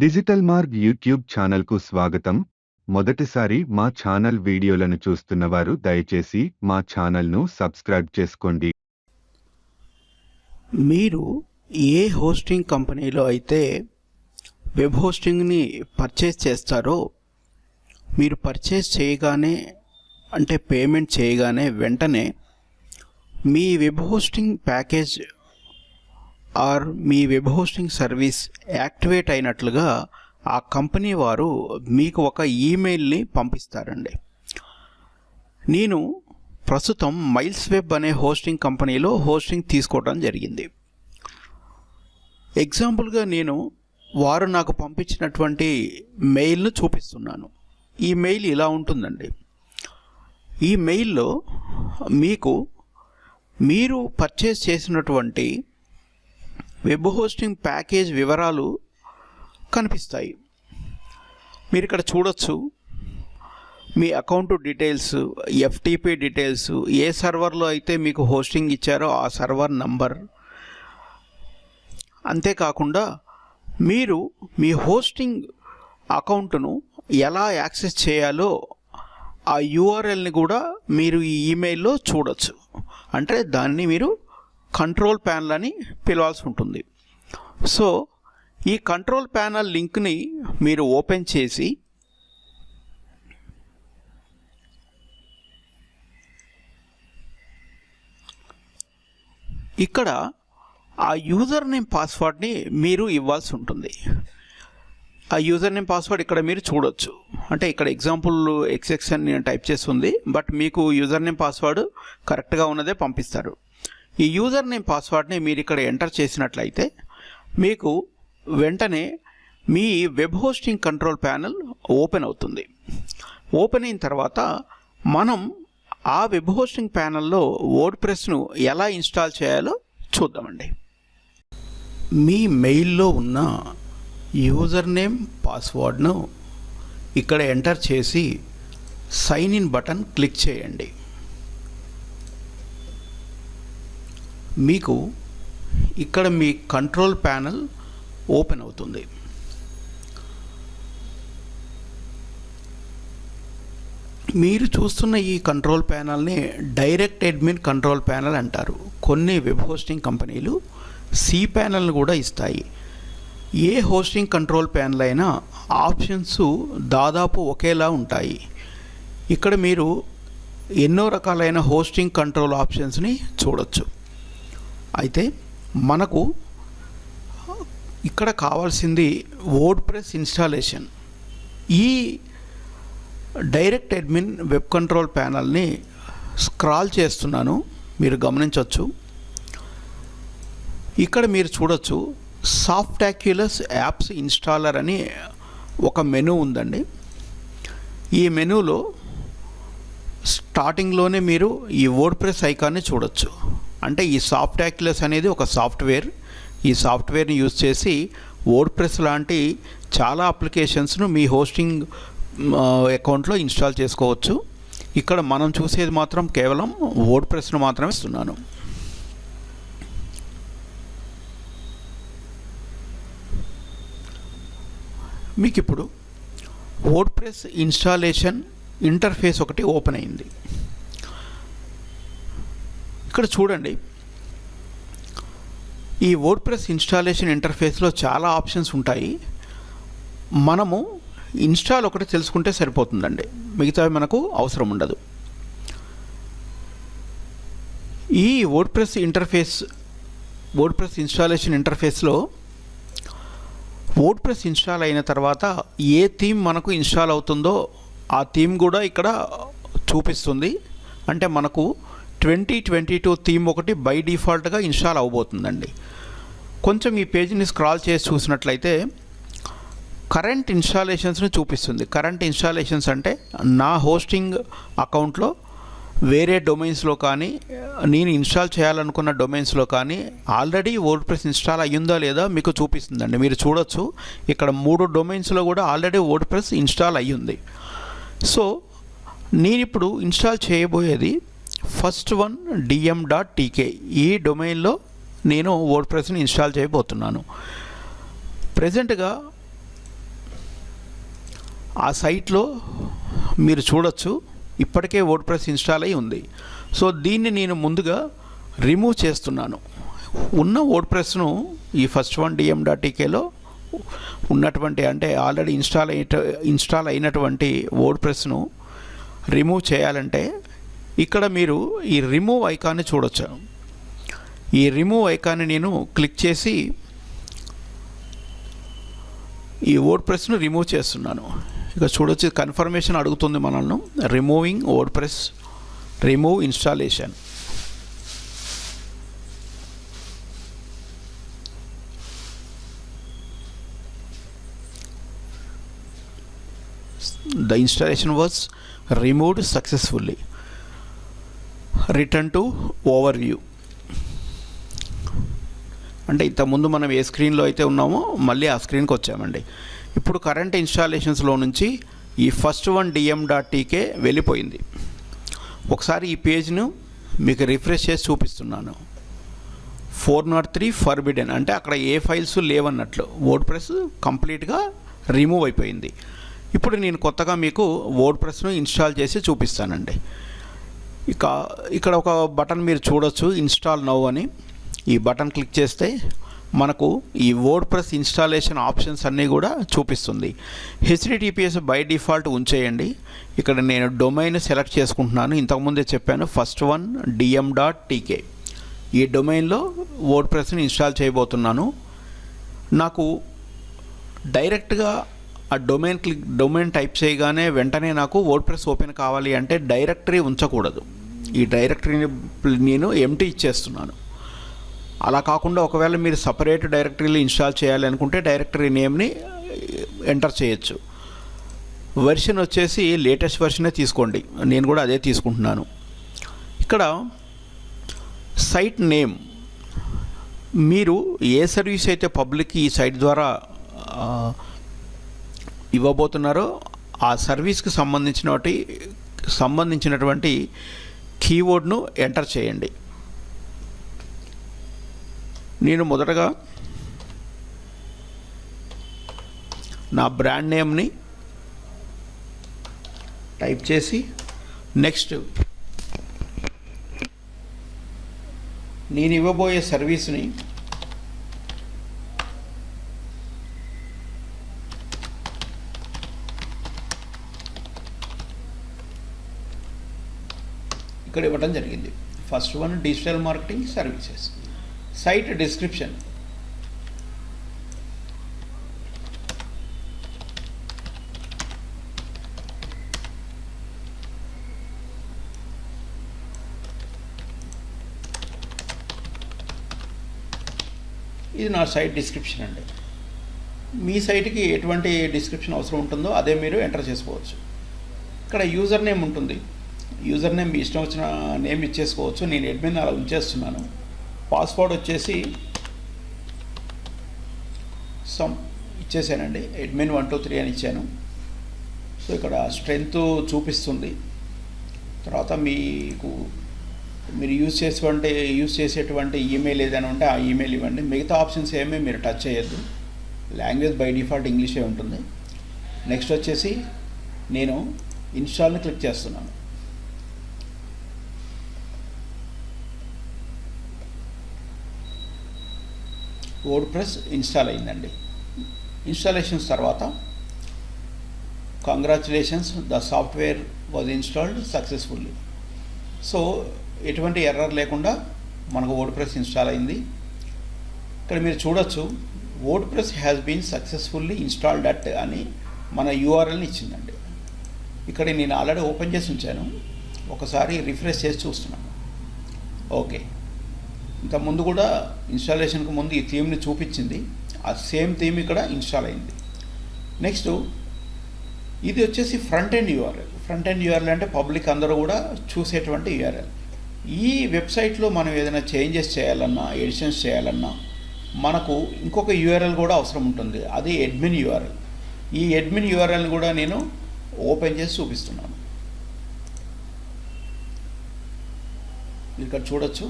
Digital Marg YouTube ఛానల్కు స్వాగతం. మొదటిసారి మా ఛానల్ వీడియోలను చూస్తున్నవారు దయచేసి మా ఛానల్ను సబ్స్క్రైబ్ చేసుకోండి. మీరు ఏ హోస్టింగ్ కంపెనీలో అయితే వెబ్ హోస్టింగ్ని పర్చేస్ చేస్తారో మీరు పర్చేస్ చేయగానే అంటే పేమెంట్ చేయగానే వెంటనే మీ వెబ్ హోస్టింగ్ ప్యాకేజ్ ఆర్ మీ వెబ్ హోస్టింగ్ సర్వీస్ యాక్టివేట్ అయినట్లుగా ఆ కంపెనీ వారు మీకు ఒక ఈమెయిల్ని పంపిస్తారండి. నేను ప్రస్తుతం మైల్స్ వెబ్ అనే హోస్టింగ్ కంపెనీలో హోస్టింగ్ తీసుకోవడం జరిగింది. ఎగ్జాంపుల్గా నేను వారు నాకు పంపించినటువంటి మెయిల్ను చూపిస్తున్నాను. ఈ మెయిల్ ఇలా ఉంటుందండి. ఈ మెయిల్లో మీరు పర్చేస్ చేసినటువంటి వెబ్ హోస్టింగ్ ప్యాకేజ్ వివరాలు కనిపిస్తాయి. మీరు ఇక్కడ చూడొచ్చు. మీ అకౌంట్ డీటెయిల్స్, ఎఫ్టిపి డీటెయిల్స్, ఏ సర్వర్లో అయితే మీకు హోస్టింగ్ ఇచ్చారో ఆ సర్వర్ నంబర్, అంతేకాకుండా మీరు మీ హోస్టింగ్ అకౌంట్ను ఎలా యాక్సెస్ చేయాలో ఆ యూఆర్ఎల్ని కూడా మీరు ఈ ఈమెయిల్లో చూడొచ్చు. అంటే దాన్ని మీరు కంట్రోల్ ప్యానల్ అని పిలవాల్సి ఉంటుంది. సో ఈ కంట్రోల్ ప్యానల్ లింక్ని మీరు ఓపెన్ చేసి ఇక్కడ ఆ యూజర్ నేమ్ పాస్వర్డ్ని మీరు ఇవ్వాల్సి ఉంటుంది. ఆ యూజర్ నేమ్ పాస్వర్డ్ ఇక్కడ మీరు చూడొచ్చు. అంటే ఇక్కడ ఎగ్జాంపుల్ ఎక్స్ఎక్స్ అని నేను టైప్ చేస్తుంది, బట్ మీకు యూజర్ నేమ్ పాస్వర్డ్ కరెక్ట్గా ఉన్నదే పంపిస్తారు. ఈ యూజర్ నేమ్ పాస్వర్డ్ని మీరు ఇక్కడ ఎంటర్ చేసినట్లయితే మీకు వెంటనే మీ web hosting control panel open అవుతుంది. ఓపెన్ అయిన తర్వాత మనం ఆ వెబ్ హోస్టింగ్ ప్యానల్లో వర్డ్ప్రెస్ను ఎలా ఇన్స్టాల్ చేయాలో చూద్దామండి. మీ మెయిల్లో ఉన్న యూజర్ నేమ్ పాస్వర్డ్ను ఇక్కడ ఎంటర్ చేసి సైన్ ఇన్ బటన్ క్లిక్ చేయండి. మీకు ఇక్కడ మీ కంట్రోల్ ప్యానల్ ఓపెన్ అవుతుంది. మీరు చూస్తున్న ఈ కంట్రోల్ ప్యానల్ని డైరెక్ట్ అడ్మిన్ కంట్రోల్ ప్యానల్ అంటారు. కొన్ని వెబ్ హోస్టింగ్ కంపెనీలు సి ప్యానల్ని కూడా ఇస్తాయి. ఏ హోస్టింగ్ కంట్రోల్ ప్యానల్ అయినా ఆప్షన్స్ దాదాపు ఒకేలా ఉంటాయి. ఇక్కడ మీరు ఎన్నో రకాలైన హోస్టింగ్ కంట్రోల్ ఆప్షన్స్ని చూడొచ్చు. అయితే మనకు ఇక్కడ కావాల్సింది వర్డ్ప్రెస్ ఇన్స్టాలేషన్. ఈ డైరెక్ట్ అడ్మిన్ వెబ్ కంట్రోల్ ప్యానల్ని స్క్రాల్ చేస్తున్నాను, మీరు గమనించవచ్చు. ఇక్కడ మీరు చూడొచ్చు సాఫ్టాక్యులస్ యాప్స్ ఇన్స్టాలర్ అని ఒక మెనూ ఉందండి. ఈ మెనూలో స్టార్టింగ్లోనే మీరు ఈ వర్డ్ప్రెస్ ఐకాన్ని చూడొచ్చు. అంటే ఈ సాఫ్టాక్యులస్ అనేది ఒక సాఫ్ట్వేర్. ఈ సాఫ్ట్వేర్ని యూజ్ చేసి వర్డ్ప్రెస్ లాంటి చాలా అప్లికేషన్స్ను మీ హోస్టింగ్ అకౌంట్లో ఇన్స్టాల్ చేసుకోవచ్చు. ఇక్కడ మనం చూసేది మాత్రం కేవలం వర్డ్ప్రెస్ను మాత్రమే ఇస్తున్నాను. మీకు ఇప్పుడు వర్డ్ప్రెస్ ఇన్స్టాలేషన్ ఇంటర్ఫేస్ ఒకటి ఓపెన్ అయింది. ఇక్కడ చూడండి, ఈ వర్డ్ప్రెస్ ఇన్స్టాలేషన్ ఇంటర్ఫేస్లో చాలా ఆప్షన్స్ ఉంటాయి. మనము ఇన్స్టాల్ ఒకటి తెలుసుకుంటే సరిపోతుందండి, మిగతావి మనకు అవసరం ఉండదు. ఈ వర్డ్ప్రెస్ ఇన్స్టాలేషన్ ఇంటర్ఫేస్లో వర్డ్ప్రెస్ ఇన్స్టాల్ అయిన తర్వాత ఏ థీమ్ మనకు ఇన్స్టాల్ అవుతుందో ఆ థీమ్ కూడా ఇక్కడ చూపిస్తుంది. అంటే మనకు 2022 థీమ్ ఒకటి బై డిఫాల్ట్గా ఇన్స్టాల్ అవబోతుందండి. కొంచెం ఈ పేజీని స్క్రాల్ చేసి చూసినట్లయితే కరెంట్ ఇన్స్టాలేషన్స్ని చూపిస్తుంది. కరెంట్ ఇన్స్టాలేషన్స్ అంటే నా హోస్టింగ్ అకౌంట్లో వేరే డొమైన్స్లో కానీ నేను ఇన్స్టాల్ చేయాలనుకున్న డొమైన్స్లో కానీ ఆల్రెడీ వర్డ్ప్రెస్ ఇన్స్టాల్ అయ్యిందా లేదా మీకు చూపిస్తుందండి. మీరు చూడొచ్చు, ఇక్కడ 3 డొమైన్స్లో కూడా ఆల్రెడీ వర్డ్ప్రెస్ ఇన్స్టాల్ అయ్యింది. సో నేను ఇప్పుడు ఇన్స్టాల్ చేయబోయేది ఫస్ట్ వన్ dm.tk. ఈ డొమైన్లో నేను వర్డ్ప్రెస్ని ఇన్స్టాల్ చేయబోతున్నాను. ప్రెజెంట్గా ఆ సైట్లో మీరు చూడొచ్చు ఇప్పటికే వర్డ్ప్రెస్ ఇన్స్టాల్ అయి ఉంది. సో దీన్ని నేను ముందుగా రిమూవ్ చేస్తున్నాను. ఉన్న వర్డ్ప్రెస్ను ఈ ఫస్ట్ వన్ dm.tkలో ఉన్నటువంటి అంటే ఆల్రెడీ ఇన్స్టాల్ అయినటువంటి వర్డ్ప్రెస్ను రిమూవ్ చేయాలంటే ఇక్కడ మీరు ఈ రిమూవ్ ఐకాన్ని చూడొచ్చు. ఈ రిమూవ్ ఐకాన్ని నేను క్లిక్ చేసి ఈ వర్డ్ప్రెస్ను రిమూవ్ చేస్తున్నాను. ఇక చూడొచ్చు కన్ఫర్మేషన్ అడుగుతుంది మనల్ని, removing WordPress, remove installation. The installation was removed successfully. Return to overview. అంటే ఇంతకుముందు మనం ఏ స్క్రీన్లో అయితే ఉన్నామో మళ్ళీ ఆ స్క్రీన్కి వచ్చామండి. ఇప్పుడు కరెంట్ ఇన్స్టాలేషన్స్లో నుంచి ఈ ఫస్ట్ వన్ dm.tk వెళ్ళిపోయింది. ఒకసారి ఈ పేజ్ను మీకు రిఫ్రెష్ చేసి చూపిస్తున్నాను. 403 ఫర్బిడెన్ అంటే అక్కడ ఏ ఫైల్స్ లేవన్నట్లు వర్డ్ప్రెస్ కంప్లీట్గా రిమూవ్ అయిపోయింది. ఇప్పుడు నేను కొత్తగా మీకు వర్డ్ప్రెస్ను ఇన్స్టాల్ చేసి చూపిస్తానండి. ఇక్కడ ఒక బటన్ మీరు చూడొచ్చు, ఇన్స్టాల్ నౌ అని. ఈ బటన్ క్లిక్ చేస్తే మనకు ఈ వర్డ్ప్రెస్ ఇన్స్టాలేషన్ ఆప్షన్స్ అన్నీ కూడా చూపిస్తుంది. HTTPS బై డిఫాల్ట్ ఉంచేయండి. ఇక్కడ నేను డొమైన్ సెలెక్ట్ చేసుకుంటున్నాను. ఇంతకుముందే చెప్పాను ఫస్ట్ వన్ dm.tk. ఈ డొమైన్లో వర్డ్ప్రెస్ని ఇన్స్టాల్ చేయబోతున్నాను. నాకు డైరెక్ట్గా ఆ డొమైన్ టైప్ చేయగానే వెంటనే నాకు వర్డ్ప్రెస్ ఓపెన్ కావాలి అంటే డైరెక్టరీ ఉంచకూడదు. ఈ డైరెక్టరీని నేను ఎంటీ ఇచ్చేస్తున్నాను. అలా కాకుండా ఒకవేళ మీరు సపరేట్ డైరెక్టరీలు ఇన్స్టాల్ చేయాలి అనుకుంటే డైరెక్టరీ నేమ్ని ఎంటర్ చేయొచ్చు. వెర్షన్ వచ్చేసి లేటెస్ట్ వెర్షనే తీసుకోండి. నేను కూడా అదే తీసుకుంటున్నాను. ఇక్కడ సైట్ నేమ్, మీరు ఏ సర్వీస్ అయితే పబ్లిక్ ఈ సైట్ ద్వారా ఇవ్వబోతున్నారో ఆ సర్వీస్కి సంబంధించినటువంటి కీవర్డ్ను ఎంటర్ చేయండి. నేను మొదటగా నా బ్రాండ్ నేమ్ని టైప్ చేసి నెక్స్ట్ నేను ఇవ్వబోయే సర్వీస్ని ఇక్కడ ఇవ్వడం జరిగింది. First one digital marketing services. Site description, ఇది నా సైట్ డిస్క్రిప్షన్ అండి. మీ సైట్కి ఎటువంటి డిస్క్రిప్షన్ అవసరం ఉంటుందో అదే మీరు ఎంటర్ చేసుకోవచ్చు. ఇక్కడ యూజర్ నేమ్ ఉంటుంది. యూజర్ నేమ్ మీ ఇష్టం వచ్చిన నేమ్ ఇచ్చేసుకోవచ్చు. నేను అడ్మిన్ అలా ఉంచేస్తున్నాను. పాస్వర్డ్ వచ్చేసి ఇచ్చేసానండి. అడ్మిన్ 123 అని ఇచ్చాను. సో ఇక్కడ స్ట్రెంత్ చూపిస్తుంది. తర్వాత మీరు యూజ్ చేసేటువంటి ఈమెయిల్ ఏదైనా ఉంటే ఆ ఈమెయిల్ ఇవ్వండి. మిగతా ఆప్షన్స్ ఏమీ మీరు టచ్ చేయొద్దు. లాంగ్వేజ్ బై డిఫాల్ట్ ఇంగ్లీషే ఉంటుంది. నెక్స్ట్ వచ్చేసి నేను ఇన్స్టాల్ని క్లిక్ చేస్తున్నాను. వర్డ్ప్రెస్ ఇన్స్టాల్ అయిందండి. ఇన్స్టాలేషన్స్ తర్వాత congratulations, the software was installed successfully. So ఎటువంటి ఎర్రర్ లేకుండా మనకు వర్డ్ప్రెస్ ఇన్స్టాల్ అయింది. ఇక్కడ మీరు చూడొచ్చు WordPress has been successfully installed at అని మన యూఆర్ఎల్ని ఇచ్చిందండి. ఇక్కడ నేను ఆల్రెడీ ఓపెన్ చేసి ఉంచాను. ఒకసారి రిఫ్రెష్ చేసి చూస్తున్నాను. ఓకే, ఇంతకుముందు కూడా ఇన్స్టాలేషన్కి ముందు ఈ థీమ్ని చూపించింది. ఆ సేమ్ థీమ్ ఇక్కడ ఇన్స్టాల్ అయింది. నెక్స్ట్ ఇది వచ్చేసి front end URL. Front end URL అంటే పబ్లిక్ అందరూ కూడా చూసేటువంటి యూఆర్ఎల్. ఈ వెబ్సైట్లో మనం ఏదైనా చేంజెస్ చేయాలన్నా, ఎడిషన్స్ చేయాలన్నా మనకు ఇంకొక యూఆర్ఎల్ కూడా అవసరం ఉంటుంది. అది అడ్మిన్ యూఆర్ఎల్. ఈ అడ్మిన్ యూఆర్ఎల్ని కూడా నేను ఓపెన్ చేసి చూపిస్తున్నాను. ఇక్కడ చూడొచ్చు,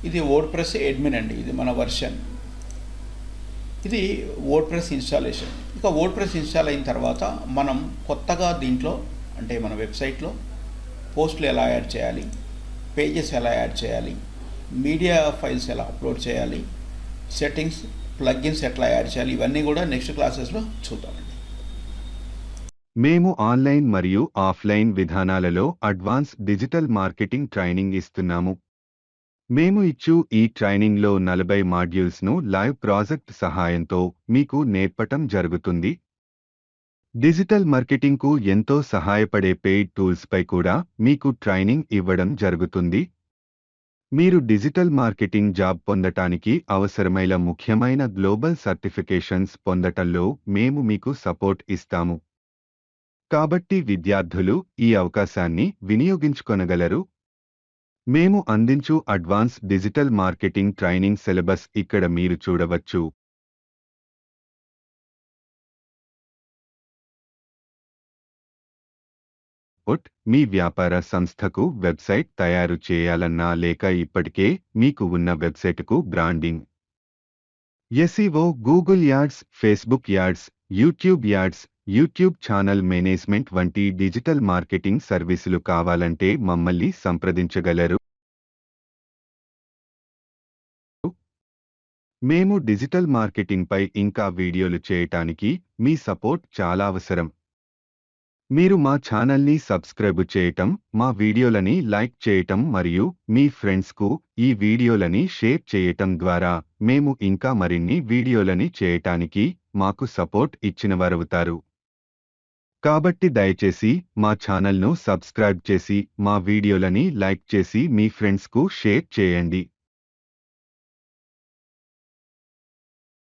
ఇది వర్డ్ప్రెస్ అడ్మిన్ అండి. ఇది మన వర్షన్. ఇది వర్డ్ప్రెస్ ఇన్స్టాలేషన్. ఇక వర్డ్ప్రెస్ ఇన్స్టాల్ అయిన తర్వాత మనం కొత్తగా దీంట్లో అంటే మన వెబ్సైట్లో పోస్టులు ఎలా యాడ్ చేయాలి, పేజెస్ ఎలా యాడ్ చేయాలి, మీడియా ఫైల్స్ ఎలా అప్లోడ్ చేయాలి, సెట్టింగ్స్ ప్లగ్గిన్స్ ఎట్లా యాడ్ చేయాలి, ఇవన్నీ కూడా నెక్స్ట్ క్లాసెస్లో చూద్దామండి. మేము ఆన్లైన్ మరియు ఆఫ్లైన్ విధానాలలో అడ్వాన్స్ డిజిటల్ మార్కెటింగ్ ట్రైనింగ్ ఇస్తున్నాము. మేము ఇచ్చు ఈ ట్రైనింగ్లో 40 మాడ్యూల్స్ను లైవ్ ప్రాజెక్ట్ సహాయంతో మీకు నేర్పటం జరుగుతుంది. డిజిటల్ మార్కెటింగ్కు ఎంతో సహాయపడే పెయిడ్ టూల్స్పై కూడా మీకు ట్రైనింగ్ ఇవ్వడం జరుగుతుంది. మీరు డిజిటల్ మార్కెటింగ్ జాబ్ పొందటానికి అవసరమైన ముఖ్యమైన గ్లోబల్ సర్టిఫికేషన్స్ పొందటంలో మేము మీకు సపోర్ట్ ఇస్తాము. కాబట్టి విద్యార్థులు ఈ అవకాశాన్ని వినియోగించుకొనగలరు. మేము అందించు advance digital marketing training syllabus ఇక్కడ మీరు చూడవచ్చు. మీ వ్యాపార సంస్థకు వెబ్సైట్ తయారు చేయాలన్నా లేక ఇప్పటికే మీకు ఉన్న వెబ్సైటుకు branding, SEO, Google ads, Facebook ads, YouTube ads, YouTube channel management వంటి డిజిటల్ మార్కెటింగ్ సర్వీసులు కావాలంటే మమ్మల్ని సంప్రదించగలరు. మేము డిజిటల్ మార్కెటింగ్పై ఇంకా వీడియోలు చేయటానికి మీ సపోర్ట్ చాలా అవసరం. మీరు మా ఛానల్ని సబ్స్క్రైబ్ చేయటం, మా వీడియోలని లైక్ చేయటం మరియు మీ ఫ్రెండ్స్కు ఈ వీడియోలని షేర్ చేయటం ద్వారా మేము ఇంకా మరిన్ని వీడియోలని చేయటానికి మాకు సపోర్ట్ ఇచ్చినవారవుతారు. కాబట్టి దయచేసి మా ఛానల్ను సబ్స్క్రైబ్ చేసి మా వీడియోలని లైక్ చేసి మీ ఫ్రెండ్స్కు షేర్ చేయండి.